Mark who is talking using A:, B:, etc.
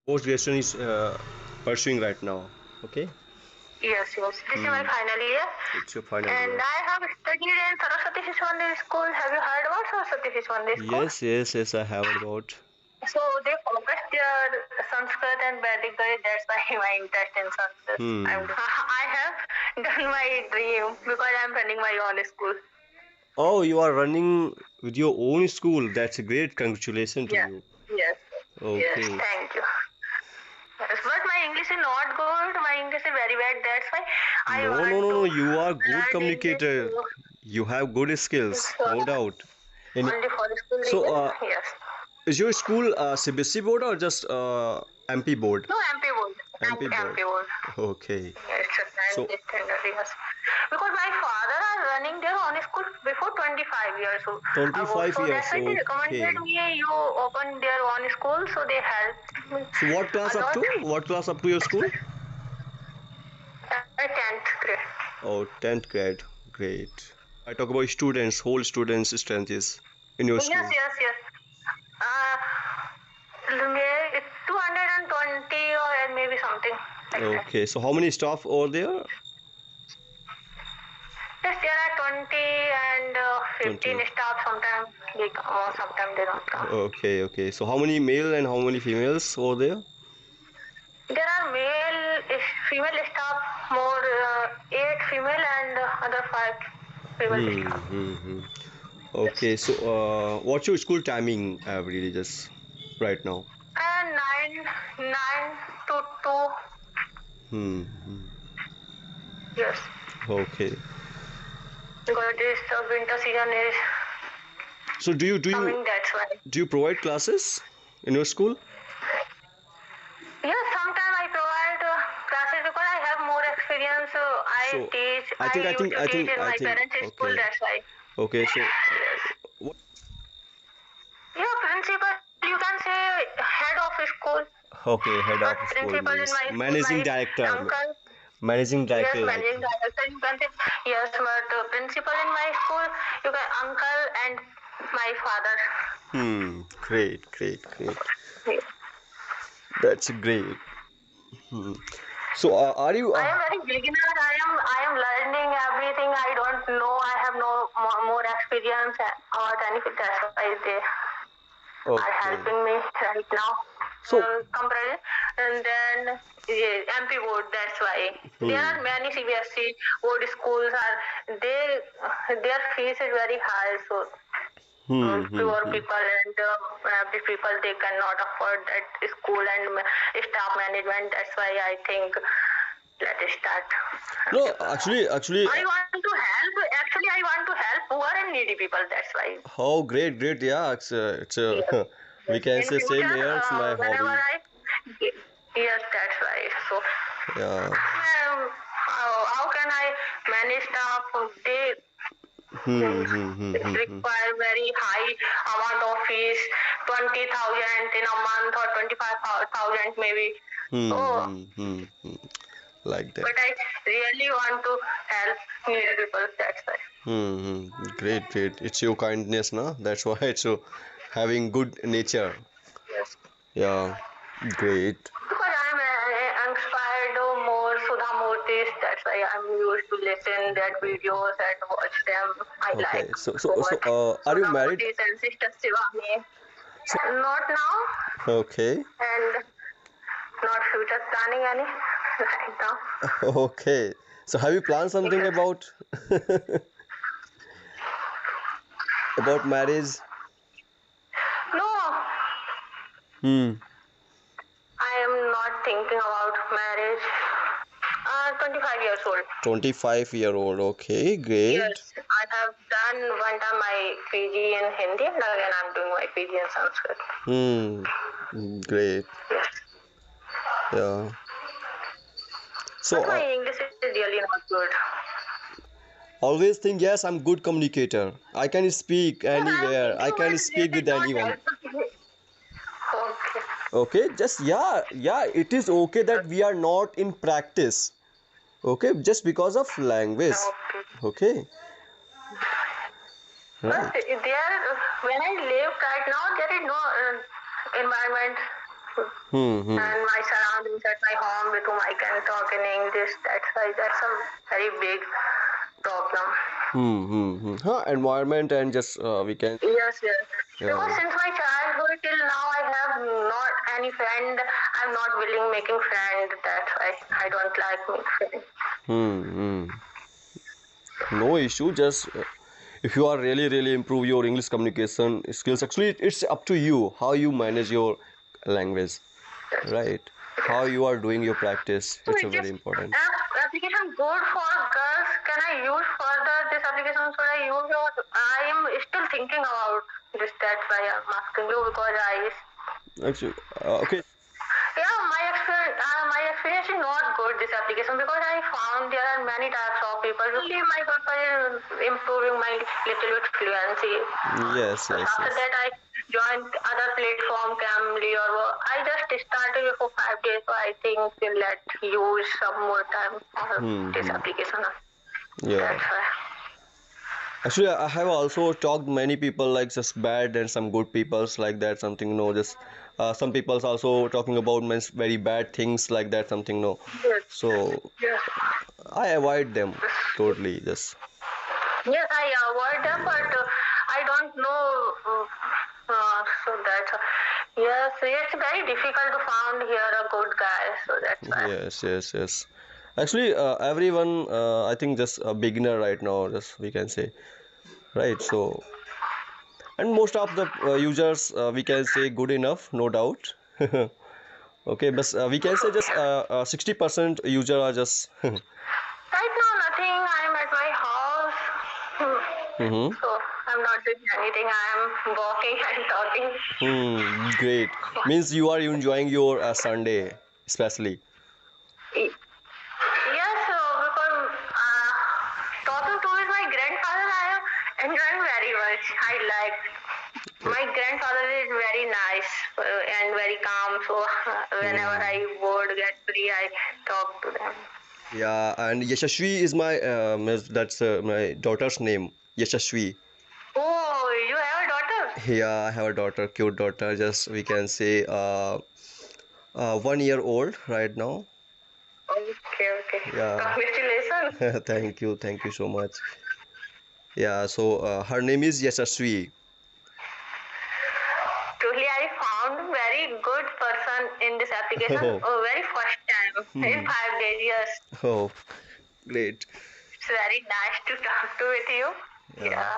A: Post graduation is pursuing right now. Okay.
B: Yes, yes. This is my
A: Hmm.
B: final year.
A: It's your final
B: And
A: year.
B: I have studied in Saraswati Shishwandi School. Have you heard about Saraswati Shishwandi School?
A: Yes. I have heard about.
B: So they focus their Sanskrit and Vedic Gayat. That's why my interest in Sanskrit.
A: Hmm.
B: I have done my dream because I'm running my own school.
A: Oh, you are running with your own school. That's a great. Congratulations to
B: Yes,
A: you.
B: yes, yes.
A: Okay.
B: Thank you. Yes, but my English is not good. My English is very bad. That's why I want
A: No.
B: to
A: You are good
B: learn English.
A: communicator. You have good skills,
B: So
A: no doubt. In
B: only for school
A: so,
B: reason. Yes.
A: is your school CBSE board or just MP board?
B: No, MP board.
A: MP board.
B: MP board.
A: Okay.
B: It's a
A: So,
B: standard, yes. Because my father are running their own school before 25 years ago.
A: 25
B: So that's
A: years.
B: why they recommended
A: Okay.
B: me you open their own school. So they helped me
A: So, what class
B: a
A: up to?
B: lot.
A: What class up to your school?
B: 10th grade.
A: Oh, 10th grade. Great. I talk about students, whole students' strength is in your
B: Yes,
A: school.
B: yes, yes. Uh, 220 or maybe something like that.
A: Okay. So, how many staff over there?
B: Yes, there are 20 and 15
A: 20.
B: staff. Sometimes they come or sometimes they don't come.
A: Okay. So, how many male and how many females over there?
B: There are female staff, more 8 female and other 5 female staff.
A: Hmm.
B: Yes.
A: Okay. So, what's your school timing every day just right now?
B: And 9 to 2.
A: Hmm.
B: Yes.
A: Okay.
B: Because this winter season is
A: So, do you do you
B: coming, that's why.
A: do you provide classes in your school?
B: Yes, sometimes I provide classes because I have more experience.
A: So,
B: I used to teach in
A: I
B: my
A: think.
B: parents' school,
A: Okay.
B: that's why.
A: Okay. So,
B: Yes.
A: what?
B: Yeah, principal, you can say head of school.
A: Okay. Head
B: But
A: of school
B: principal in
A: means
B: my school,
A: managing
B: my
A: director.
B: uncle.
A: Managing
B: Yes,
A: director like.
B: managing director, you can say. Yes, but principal in my school, you can uncle and my father.
A: Great. That's great. Hmm. So, are you?
B: I am very beginner. I am learning everything. I don't know. I have no more experience about anything. That's why they are
A: Okay.
B: helping me right now.
A: So,
B: Comparison. And then MP board. That's why there
A: hmm.
B: are many CBSE board schools are they their fees is very high. So
A: Hmm. Hmm.
B: poor
A: Hmm.
B: people and happy people they cannot afford that school and staff management. That's why I think let us start.
A: No, actually,
B: I want to help. Actually, I want to help poor and needy people. That's why.
A: how great. Yeah,
B: Yes.
A: we
B: Yes.
A: can
B: In
A: say same
B: future,
A: here. It's my
B: whenever
A: hobby.
B: yes, that's right. So,
A: Yeah.
B: how can I manage staff? They
A: Hmm.
B: require very high amount of fees, 20,000 in a month or 25,000 maybe. So,
A: Hmm. Like that.
B: but I really want to help needy people. That's why.
A: Great. It's your kindness, na? That's why it's so having good nature.
B: Yes.
A: Yeah. Great.
B: Because I'm inspired more Sudha Murtis. That's why I'm used to listen that videos and watch them. I like
A: Okay. So
B: so
A: so so
B: much.
A: are you
B: Sudha
A: married?
B: Murtis and Sister Shivani.
A: So
B: Not now
A: okay.
B: and not future planning any right now.
A: Okay. So have you planned something
B: Yes.
A: about marriage?
B: No,
A: Hmm.
B: I am not thinking about marriage. 25 years old.
A: 25-year-old. Okay, great.
B: Yes, I have done one time my PG in Hindi and again I'm doing my PG in Sanskrit.
A: Hmm. Great.
B: Yes.
A: Yeah.
B: But
A: So
B: my English is really not good.
A: always think, yes, I'm good communicator. I can speak
B: Yes, I am
A: anywhere. I
B: thinking, but
A: can
B: this
A: speak
B: is
A: with
B: not
A: anyone.
B: helpful. Okay.
A: Okay, just yeah, it is okay that we are not in practice. Okay, just because of language.
B: Okay.
A: Okay,
B: But
A: right.
B: there, when I live right now, there is no environment. And my surroundings at my home with whom I can talk in English. That's why that's a very big problem.
A: Environment and just we can.
B: Yes, yes. Because
A: Yeah.
B: since my childhood till now, I have not any friend. I'm not willing making friend. That's why I don't like making friends.
A: Hmm. No issue. Just if you are really improve your English communication skills, actually it's up to you how you manage your language,
B: Yes.
A: right? How you are doing your practice.
B: So
A: It's a
B: it
A: very
B: is
A: important.
B: application good for girls. Can I use further this application? Should I use or I am still thinking about this. That's why I'm asking you because
A: Actually, okay.
B: yeah, my experience is not good this application because I found there are many types of people. Usually my purpose is improving my little bit fluency.
A: Yes,
B: So
A: yes,
B: after
A: yes.
B: that I joined other platform Camly I just started for 5 days, so I think we'll let use some more time for this
A: Hmm.
B: application.
A: Yeah.
B: That's why.
A: Actually, I have also talked many people like just bad and some good peoples like that something no just some people's also talking about means very bad things like that something no.
B: Yes.
A: So
B: Yes.
A: I avoid them totally just.
B: Yes, I avoid them, but I don't know. So that's yes, it's very difficult to find here a good guy. So that's why.
A: Yes, yes, yes. Actually, everyone I think just a beginner right now just we can say right. So and most of the users we can say good enough no doubt. Okay, but we can say just 60% user are just.
B: Right now, nothing. I'm at my house,
A: Mm-hmm.
B: so I'm not doing anything. I'm walking and talking.
A: Great. Means you are enjoying your Sunday, especially.
B: Yes, because talking to with my grandfather, I am enjoying very much. I like.
A: Okay.
B: My grandfather is very nice and very calm. So whenever
A: Hmm.
B: I bored, get free, I talk to them.
A: Yeah, and Yashasvi is my that's my daughter's name. Yashasvi.
B: Oh, you have a daughter?
A: Yeah, I have a daughter, cute daughter. Just we can say 1 year old right now.
B: Okay, okay.
A: Yeah.
B: Congratulations.
A: Thank you so much. Yeah, so her name is Yashasvi.
B: Truly, I found very good person in this application.
A: Oh,
B: Oh, very first time in 5 days. Yes,
A: oh, great.
B: it's very nice to talk to with you.
A: Yeah.
B: Yeah.